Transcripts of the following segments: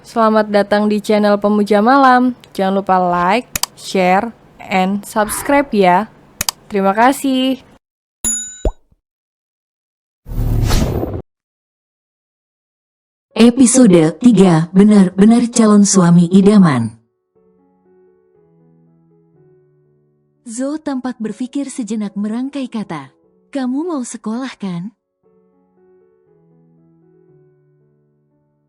Selamat datang di channel Pemuja Malam. Jangan lupa like, share, and subscribe ya. Terima kasih. Episode 3 Benar-benar calon suami idaman. Zo tampak berpikir sejenak merangkai kata. Kamu mau sekolah kan?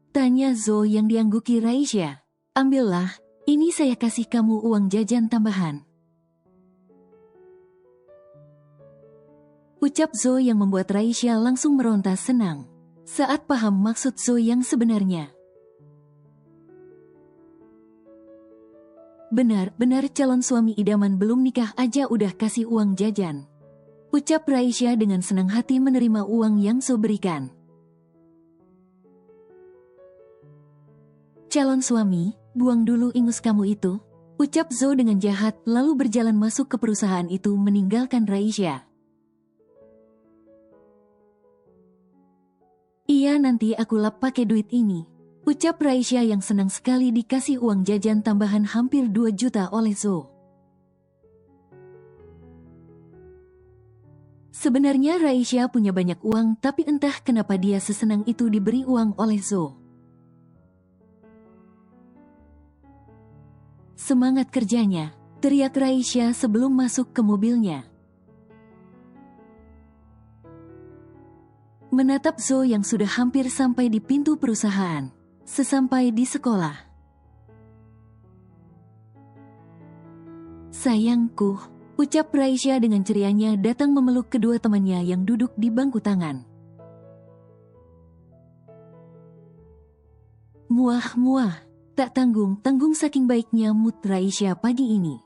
Tanya Zo yang diangguki Raisya. Ambillah, ini saya kasih kamu uang jajan tambahan. Ucap Zo yang membuat Raisya langsung meronta senang. Saat paham maksud Zo yang sebenarnya. Benar-benar calon suami idaman belum nikah aja udah kasih uang jajan. Ucap Raisya dengan senang hati menerima uang yang Zo berikan. Calon suami, buang dulu ingus kamu itu. Ucap Zo dengan jahat lalu berjalan masuk ke perusahaan itu meninggalkan Raisya. Iya nanti aku lap pakai duit ini. Ucap Raisya yang senang sekali dikasih uang jajan tambahan hampir 2 juta oleh Zo. Sebenarnya Raisya punya banyak uang tapi entah kenapa dia sesenang itu diberi uang oleh Zo. Semangat kerjanya, teriak Raisya sebelum masuk ke mobilnya. Menatap Zo yang sudah hampir sampai di pintu perusahaan. Sesampai di sekolah. Sayangku, ucap Raisya dengan cerianya datang memeluk kedua temannya yang duduk di bangku tangan. Muah, tak tanggung-tanggung saking baiknya mood Raisya pagi ini.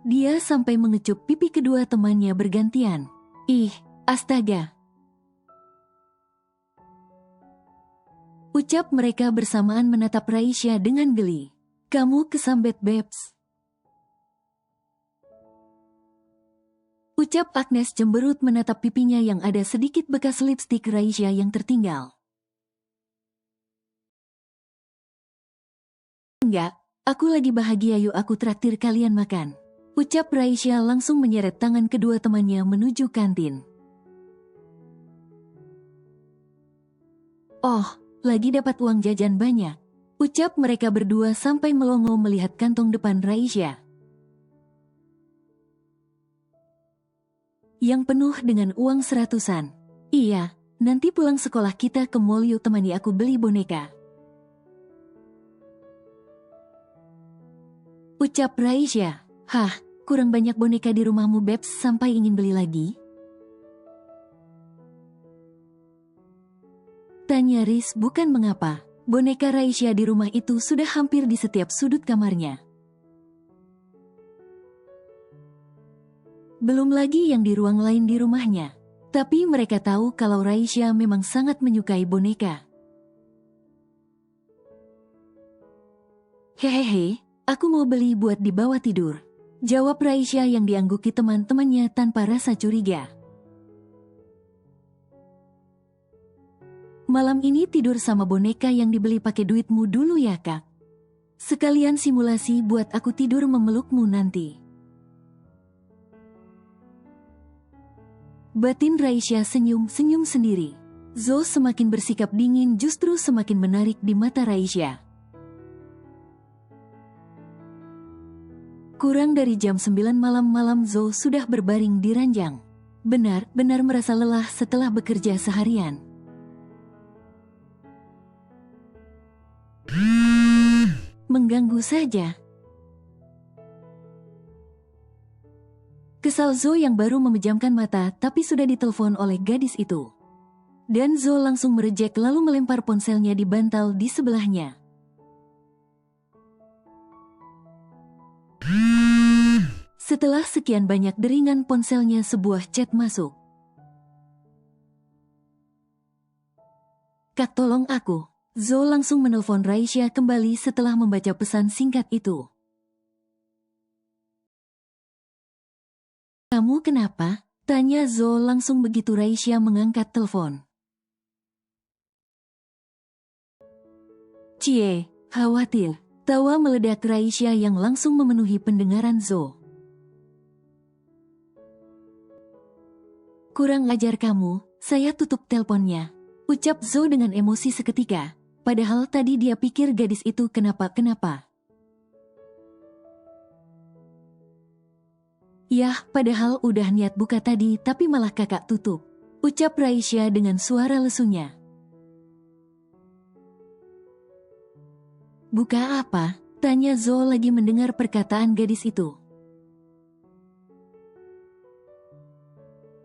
Dia sampai mengecup pipi kedua temannya bergantian. Ih, astaga. Ucap mereka bersamaan menatap Raisya dengan geli. Kamu kesambet Babes. Ucap Agnes cemberut menatap pipinya yang ada sedikit bekas lipstik Raisya yang tertinggal. Enggak, aku lagi bahagia yuk aku traktir kalian makan. Ucap Raisya langsung menyeret tangan kedua temannya menuju kantin. Oh, lagi dapat uang jajan banyak. Ucap mereka berdua sampai melongo melihat kantong depan Raisya. Yang penuh dengan uang 100-an. Iya, nanti pulang sekolah kita ke mall yuk temani aku beli boneka. Ucap Raisya. Hah, kurang banyak boneka di rumahmu Babes sampai ingin beli lagi? Tanya Riz bukan mengapa. Boneka Raisya di rumah itu sudah hampir di setiap sudut kamarnya. Belum lagi yang di ruang lain di rumahnya. Tapi mereka tahu kalau Raisya memang sangat menyukai boneka. Hehehe, aku mau beli buat dibawa tidur. Jawab Raisya yang diangguki teman-temannya tanpa rasa curiga. Malam ini tidur sama boneka yang dibeli pakai duitmu dulu ya kak. Sekalian simulasi buat aku tidur memelukmu nanti. Batin Raisya senyum-senyum sendiri. Zo semakin bersikap dingin justru semakin menarik di mata Raisya. Kurang dari jam 9 malam Zo sudah berbaring di ranjang. Benar-benar merasa lelah setelah bekerja seharian. Mengganggu saja. Kesal Zo yang baru memejamkan mata tapi sudah ditelepon oleh gadis itu. Dan Zo langsung merejek lalu melempar ponselnya di bantal di sebelahnya. Setelah sekian banyak deringan ponselnya sebuah chat masuk. Kak tolong aku. Zo langsung menelpon Raisya kembali setelah membaca pesan singkat itu. Kamu kenapa? Tanya Zo langsung begitu Raisya mengangkat telepon. Cie, khawatir. Tawa meledak Raisya yang langsung memenuhi pendengaran Zo. Kurang ajar kamu, saya tutup teleponnya. Ucap Zo dengan emosi seketika. Padahal tadi dia pikir gadis itu kenapa-kenapa. Yah, padahal udah niat buka tadi tapi malah kakak tutup. Ucap Raisya dengan suara lesunya. Buka apa? Tanya Zo lagi mendengar perkataan gadis itu.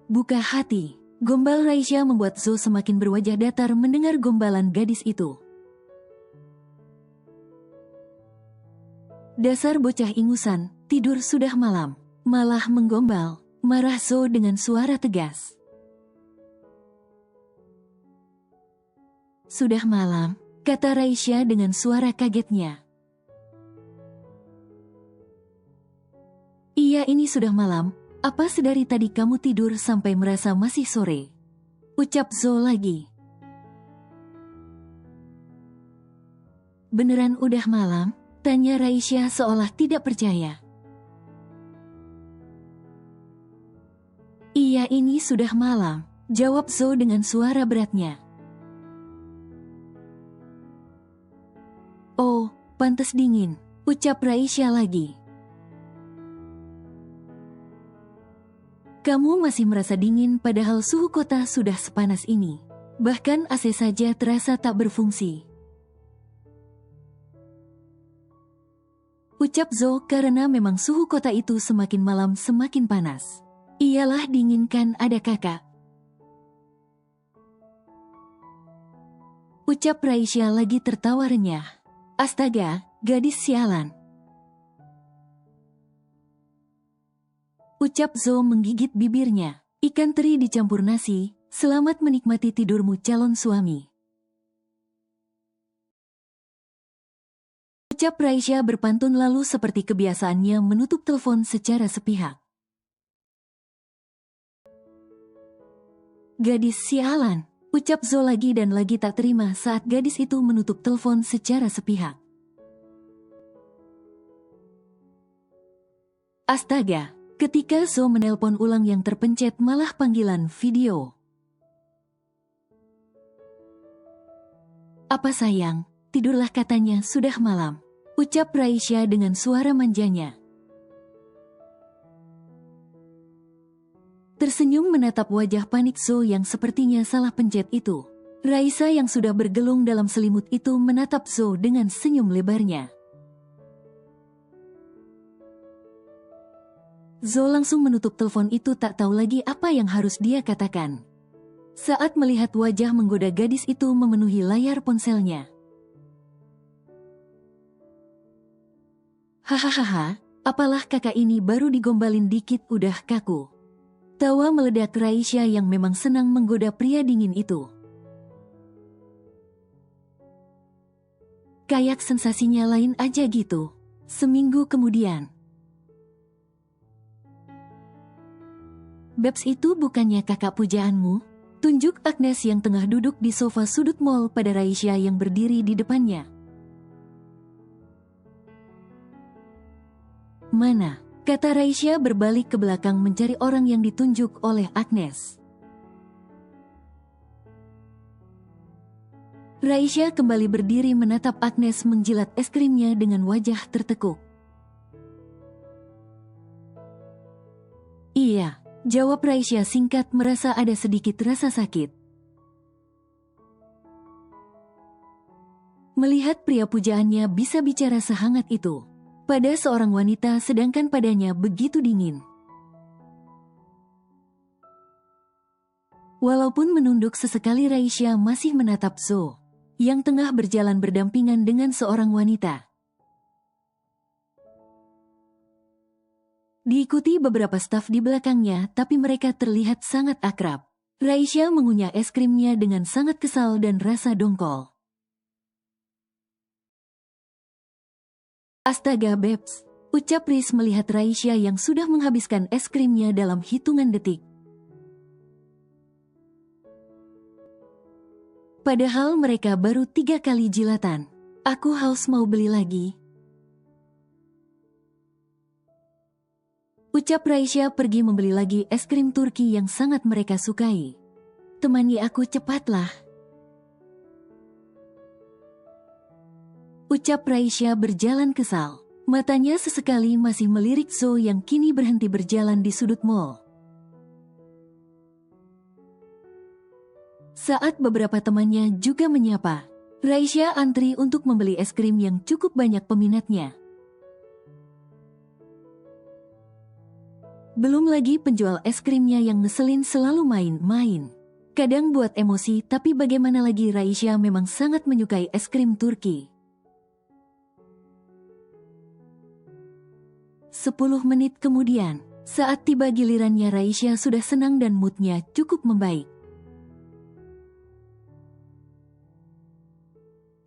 Buka hati. Gombal Raisya membuat Zo semakin berwajah datar mendengar gombalan gadis itu. Dasar bocah ingusan, tidur sudah malam. Malah menggombal, marah Zo dengan suara tegas. Sudah malam, kata Raisya dengan suara kagetnya. Iya, ini sudah malam. Apa sedari tadi kamu tidur sampai merasa masih sore? Ucap Zo lagi. Beneran udah malam? Tanya Raisya seolah tidak percaya. Iya, ini sudah malam. Jawab Zo dengan suara beratnya. Oh, pantes dingin. Ucap Raisya lagi. Kamu masih merasa dingin padahal suhu kota sudah sepanas ini. Bahkan AC saja terasa tak berfungsi. Ucap Zo karena memang suhu kota itu semakin malam semakin panas. Iyalah dingin kan ada kakak. Ucap Raisya lagi tertawa renyah. Astaga, gadis sialan. Ucap Zo menggigit bibirnya. Ikan teri dicampur nasi, selamat menikmati tidurmu calon suami. Ucap Raisya berpantun lalu seperti kebiasaannya menutup telepon secara sepihak. Gadis sialan. Ucap Zo lagi dan lagi tak terima saat gadis itu menutup telepon secara sepihak. Astaga, ketika Zo menelpon ulang yang terpencet malah panggilan video. Apa sayang, tidurlah katanya sudah malam. Ucap Raisya dengan suara manjanya. Tersenyum menatap wajah panik Zo yang sepertinya salah pencet itu. Raisa yang sudah bergelung dalam selimut itu menatap Zo dengan senyum lebarnya. Zo langsung menutup telepon itu tak tahu lagi apa yang harus dia katakan. Saat melihat wajah menggoda gadis itu memenuhi layar ponselnya. Hahaha, apalah kakak ini baru digombalin dikit udah kaku. Tawa meledak Raisya yang memang senang menggoda pria dingin itu. Kayak sensasinya lain aja gitu. Seminggu kemudian. Babs itu bukannya kakak pujaanmu? Tunjuk Agnes yang tengah duduk di sofa sudut mall pada Raisya yang berdiri di depannya. Mana? Kata Raisya berbalik ke belakang mencari orang yang ditunjuk oleh Agnes. Raisya kembali berdiri menatap Agnes menjilat es krimnya dengan wajah tertekuk. Iya, jawab Raisya singkat merasa ada sedikit rasa sakit. Melihat pria pujaannya bisa bicara sehangat itu. Pada seorang wanita sedangkan padanya begitu dingin. Walaupun menunduk sesekali Raisya masih menatap Zo, yang tengah berjalan berdampingan dengan seorang wanita. Diikuti beberapa staf di belakangnya tapi mereka terlihat sangat akrab. Raisya mengunyah es krimnya dengan sangat kesal dan rasa dongkol. Astaga Babs, ucap Riz melihat Raisya yang sudah menghabiskan es krimnya dalam hitungan detik. Padahal mereka baru 3 kali jilatan. Aku haus mau beli lagi. Ucap Raisya pergi membeli lagi es krim Turki yang sangat mereka sukai. Temani aku cepatlah. Ucap Raisya berjalan kesal. Matanya sesekali masih melirik Zo yang kini berhenti berjalan di sudut mall. Saat beberapa temannya juga menyapa, Raisya antri untuk membeli es krim yang cukup banyak peminatnya. Belum lagi penjual es krimnya yang ngeselin selalu main-main. Kadang buat emosi, tapi bagaimana lagi Raisya memang sangat menyukai es krim Turki. 10 menit kemudian, saat tiba gilirannya Raisya sudah senang dan moodnya cukup membaik.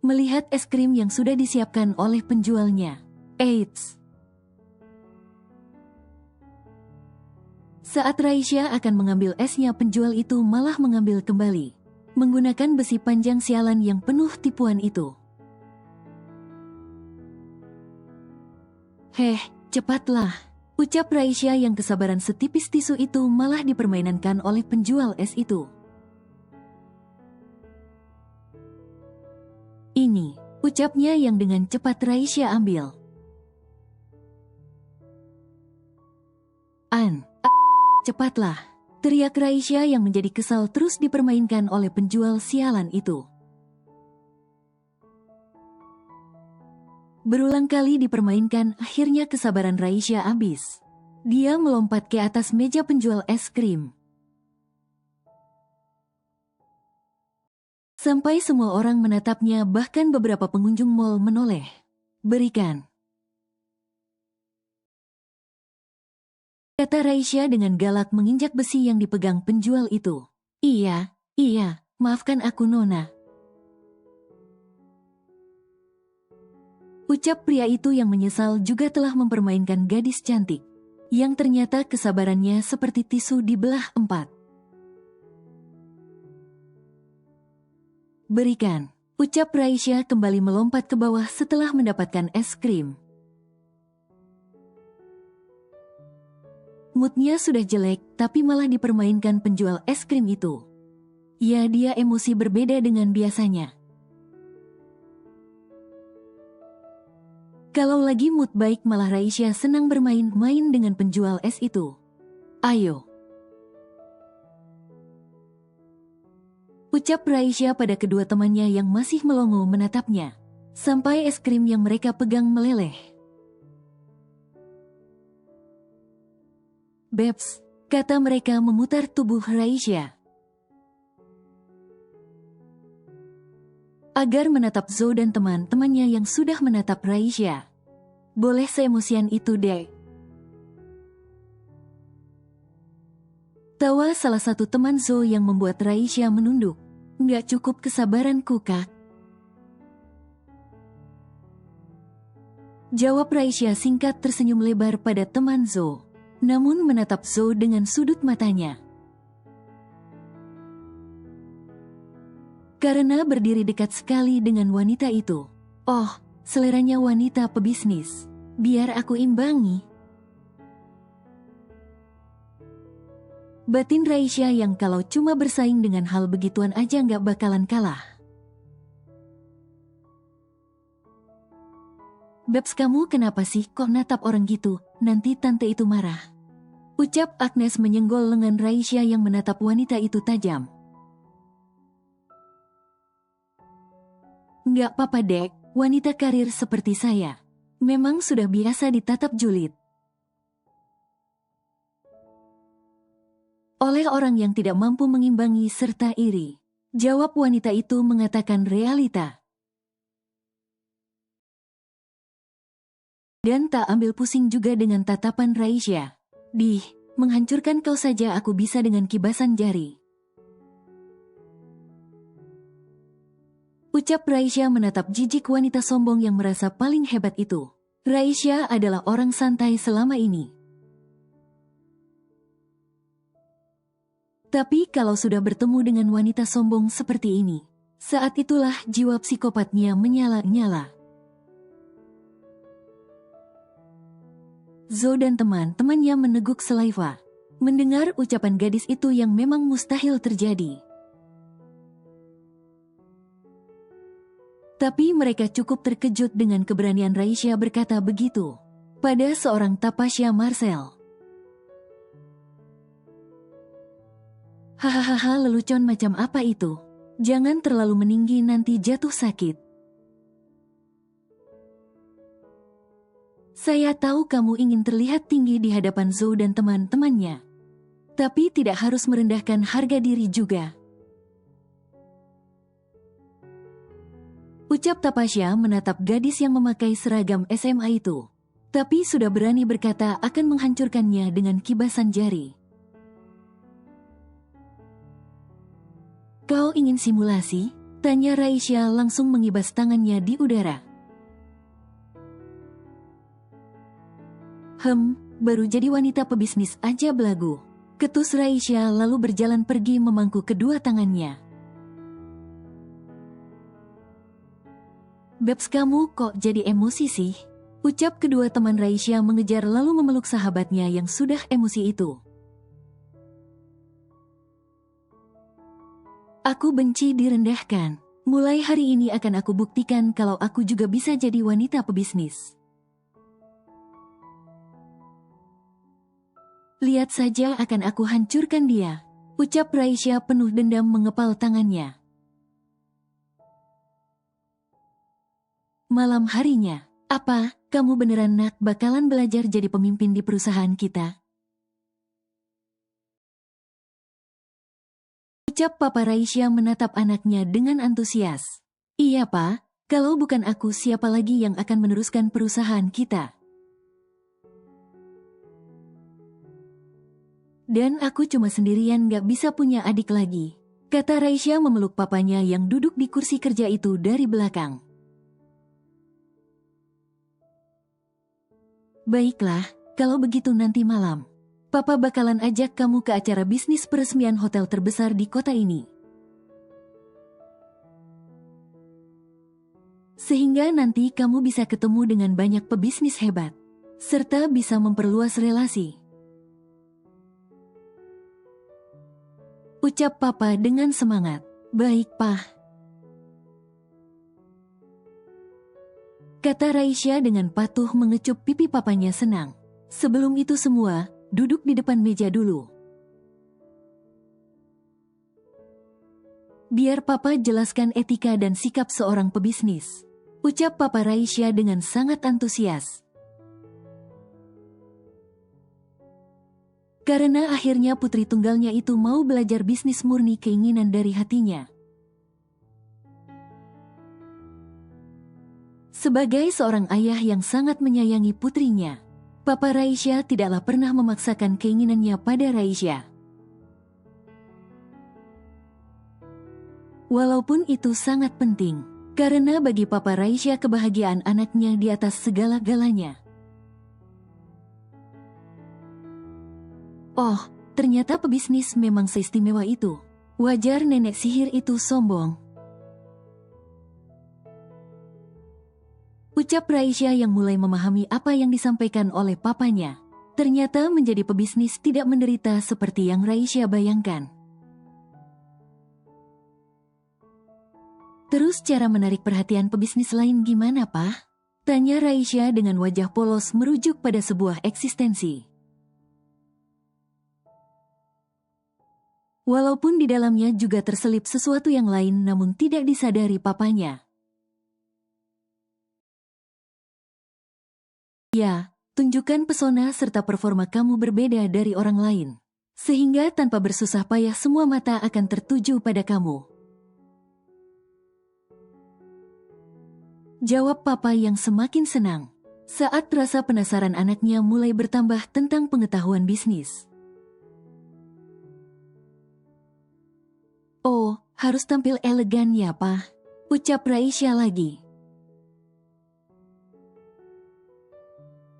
Melihat es krim yang sudah disiapkan oleh penjualnya. Eits! Saat Raisya akan mengambil esnya, penjual itu malah mengambil kembali, menggunakan besi panjang sialan yang penuh tipuan itu. Heh, cepatlah, ucap Raisya yang kesabaran setipis tisu itu malah dipermainkan oleh penjual es itu. Ini, ucapnya yang dengan cepat Raisya ambil. Cepatlah, teriak Raisya yang menjadi kesal terus dipermainkan oleh penjual sialan itu. Berulang kali dipermainkan, akhirnya kesabaran Raisya habis. Dia melompat ke atas meja penjual es krim. Sampai semua orang menatapnya, bahkan beberapa pengunjung mal menoleh. Berikan, kata Raisya dengan galak menginjak besi yang dipegang penjual itu. Iya, maafkan aku Nona. Ucap pria itu yang menyesal juga telah mempermainkan gadis cantik, yang ternyata kesabarannya seperti tisu dibelah 4. Berikan, ucap Raisya kembali melompat ke bawah setelah mendapatkan es krim. Moodnya sudah jelek, tapi malah dipermainkan penjual es krim itu. Ya, dia emosi berbeda dengan biasanya. Kalau lagi mood baik, malah Raisya senang bermain-main dengan penjual es itu. Ayo, ucap Raisya pada kedua temannya yang masih melongo menatapnya, sampai es krim yang mereka pegang meleleh. Babes, kata mereka memutar tubuh Raisya agar menatap Zo dan teman-temannya yang sudah menatap Raisya. Boleh seemosian itu, Dek? Tawa salah satu teman Zo yang membuat Raisya menunduk. Nggak cukup kesabaranku, Kak. Jawab Raisya singkat tersenyum lebar pada teman Zo, namun menatap Zo dengan sudut matanya. Karena berdiri dekat sekali dengan wanita itu. Oh, seleranya wanita pebisnis. Biar aku imbangi. Batin Raisya yang kalau cuma bersaing dengan hal begituan aja nggak bakalan kalah. Babs, kamu kenapa sih kok natap orang gitu? Nanti tante itu marah. Ucap Agnes menyenggol lengan Raisya yang menatap wanita itu tajam. Nggak apa-apa, Dek. Wanita karir seperti saya memang sudah biasa ditatap julid oleh orang yang tidak mampu mengimbangi serta iri. Jawab wanita itu mengatakan realita. Dan tak ambil pusing juga dengan tatapan Raisya. Menghancurkan kau saja aku bisa dengan kibasan jari. Ucap Raisya menatap jijik wanita sombong yang merasa paling hebat itu. Raisya adalah orang santai selama ini. Tapi kalau sudah bertemu dengan wanita sombong seperti ini, Saat itulah jiwa psikopatnya menyala-nyala. Zo dan teman-temannya meneguk saliva mendengar ucapan gadis itu yang memang mustahil terjadi. Tapi mereka cukup terkejut dengan keberanian Raisya berkata begitu pada seorang Tapasya Marcel. Hahaha, lelucon macam apa itu? Jangan terlalu meninggi nanti jatuh sakit. Saya tahu kamu ingin terlihat tinggi di hadapan Zo dan teman-temannya. Tapi tidak harus merendahkan harga diri juga. Ucap Tapasya menatap gadis yang memakai seragam SMA itu. Tapi sudah berani berkata akan menghancurkannya dengan kibasan jari. Kau ingin simulasi? Tanya Raisya langsung mengibas tangannya di udara. Baru jadi wanita pebisnis aja belagu. Ketus Raisya lalu berjalan pergi memangku kedua tangannya. Babs, kamu kok jadi emosi sih? Ucap kedua teman Raisya mengejar lalu memeluk sahabatnya yang sudah emosi itu. Aku benci direndahkan. Mulai hari ini akan aku buktikan kalau aku juga bisa jadi wanita pebisnis. Lihat saja akan aku hancurkan dia. Ucap Raisya penuh dendam mengepal tangannya. Malam harinya, apa, kamu beneran nak bakalan belajar jadi pemimpin di perusahaan kita? Ucap Papa Raisya menatap anaknya dengan antusias. Iya Pak, kalau bukan aku siapa lagi yang akan meneruskan perusahaan kita? Dan aku cuma sendirian gak bisa punya adik lagi, kata Raisya memeluk papanya yang duduk di kursi kerja itu dari belakang. Baiklah, kalau begitu nanti malam Papa bakalan ajak kamu ke acara bisnis peresmian hotel terbesar di kota ini. Sehingga nanti kamu bisa ketemu dengan banyak pebisnis hebat, serta bisa memperluas relasi. Ucap Papa dengan semangat. Baik, Pak. Kata Raisya dengan patuh mengecup pipi papanya senang. Sebelum itu semua, duduk di depan meja dulu. Biar Papa jelaskan etika dan sikap seorang pebisnis. Ucap Papa Raisya dengan sangat antusias. Karena akhirnya putri tunggalnya itu mau belajar bisnis murni keinginan dari hatinya. Sebagai seorang ayah yang sangat menyayangi putrinya, Papa Raisya tidaklah pernah memaksakan keinginannya pada Raisya. Walaupun itu sangat penting, karena bagi Papa Raisya kebahagiaan anaknya di atas segala-galanya. Oh, ternyata pebisnis memang seistimewa itu. Wajar nenek sihir itu sombong. Ucap Raisya yang mulai memahami apa yang disampaikan oleh papanya. Ternyata menjadi pebisnis tidak menderita seperti yang Raisya bayangkan. Terus cara menarik perhatian pebisnis lain gimana, Pak? Tanya Raisya dengan wajah polos merujuk pada sebuah eksistensi. Walaupun di dalamnya juga terselip sesuatu yang lain namun tidak disadari papanya. Ya, tunjukkan pesona serta performa kamu berbeda dari orang lain. Sehingga tanpa bersusah payah semua mata akan tertuju pada kamu. Jawab Papa yang semakin senang saat rasa penasaran anaknya mulai bertambah tentang pengetahuan bisnis. Oh, harus tampil elegan ya, Pak. Ucap Raisya lagi.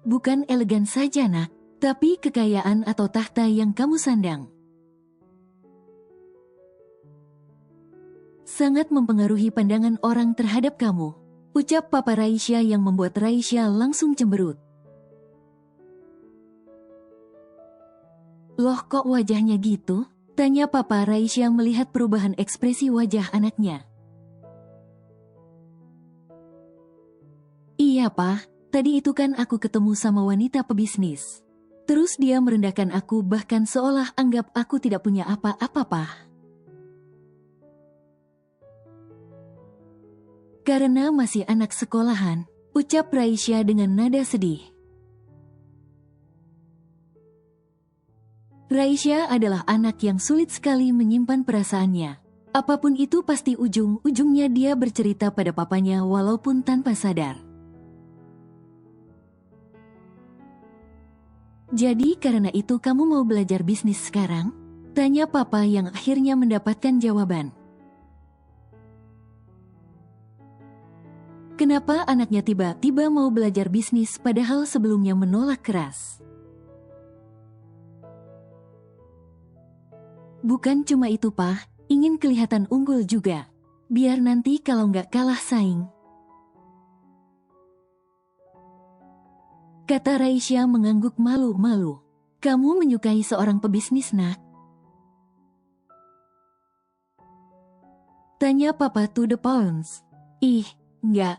Bukan elegan saja, nak, tapi kekayaan atau tahta yang kamu sandang. sangat mempengaruhi pandangan orang terhadap kamu, ucap Papa Raisya yang membuat Raisya langsung cemberut. Loh, kok wajahnya gitu? Tanya Papa Raisya melihat perubahan ekspresi wajah anaknya. Iya, Pak. Tadi itu kan aku ketemu sama wanita pebisnis. Terus dia merendahkan aku, bahkan seolah anggap aku tidak punya apa-apa, Pak. Karena masih anak sekolahan, ucap Raisya dengan nada sedih. Raisya adalah anak yang sulit sekali menyimpan perasaannya. Apapun itu pasti ujung-ujungnya dia bercerita pada papanya walaupun tanpa sadar. Jadi karena itu kamu mau belajar bisnis sekarang? Tanya Papa yang akhirnya mendapatkan jawaban. Kenapa anaknya tiba-tiba mau belajar bisnis padahal sebelumnya menolak keras? Bukan cuma itu, Pak, ingin kelihatan unggul juga. Biar nanti kalau nggak kalah saing. Kata Raisya mengangguk malu-malu. Kamu menyukai seorang pebisnis, nak? Tanya Papa to the pounds. Ih, nggak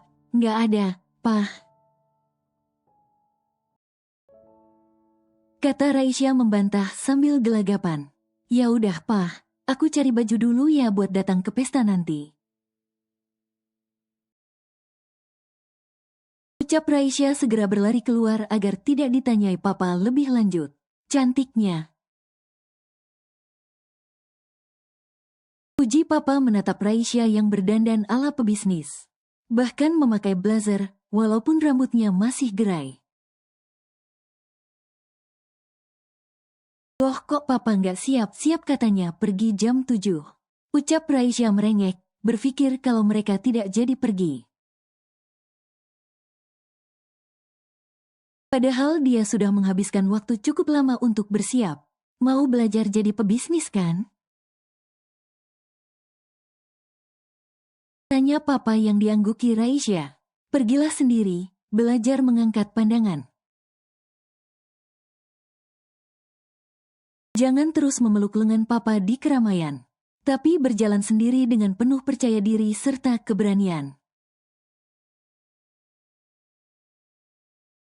ada, Pak. Kata Raisya membantah sambil gelagapan. Ya udah, Pak, aku cari baju dulu ya buat datang ke pesta nanti. Ucap Raisya segera berlari keluar agar tidak ditanyai Papa lebih lanjut. Cantiknya. Puji Papa menatap Raisya yang berdandan ala pebisnis. Bahkan memakai blazer, walaupun rambutnya masih gerai. Loh, kok Papa nggak siap-siap, katanya pergi jam 7. Ucap Raisya merengek, berpikir kalau mereka tidak jadi pergi. Padahal dia sudah menghabiskan waktu cukup lama untuk bersiap. Mau belajar jadi pebisnis kan? Tanya Papa yang diangguki Raisya. Pergilah sendiri, belajar mengangkat pandangan. Jangan terus memeluk lengan Papa di keramaian, tapi berjalan sendiri dengan penuh percaya diri serta keberanian.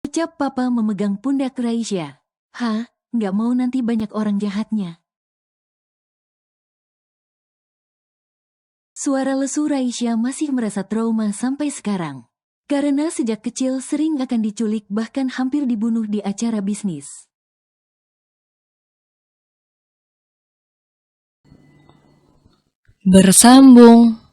Ucap Papa memegang pundak Raisya. Nggak mau nanti banyak orang jahatnya. Suara lesu Raisya masih merasa trauma sampai sekarang. Karena sejak kecil sering akan diculik bahkan hampir dibunuh di acara bisnis. Bersambung.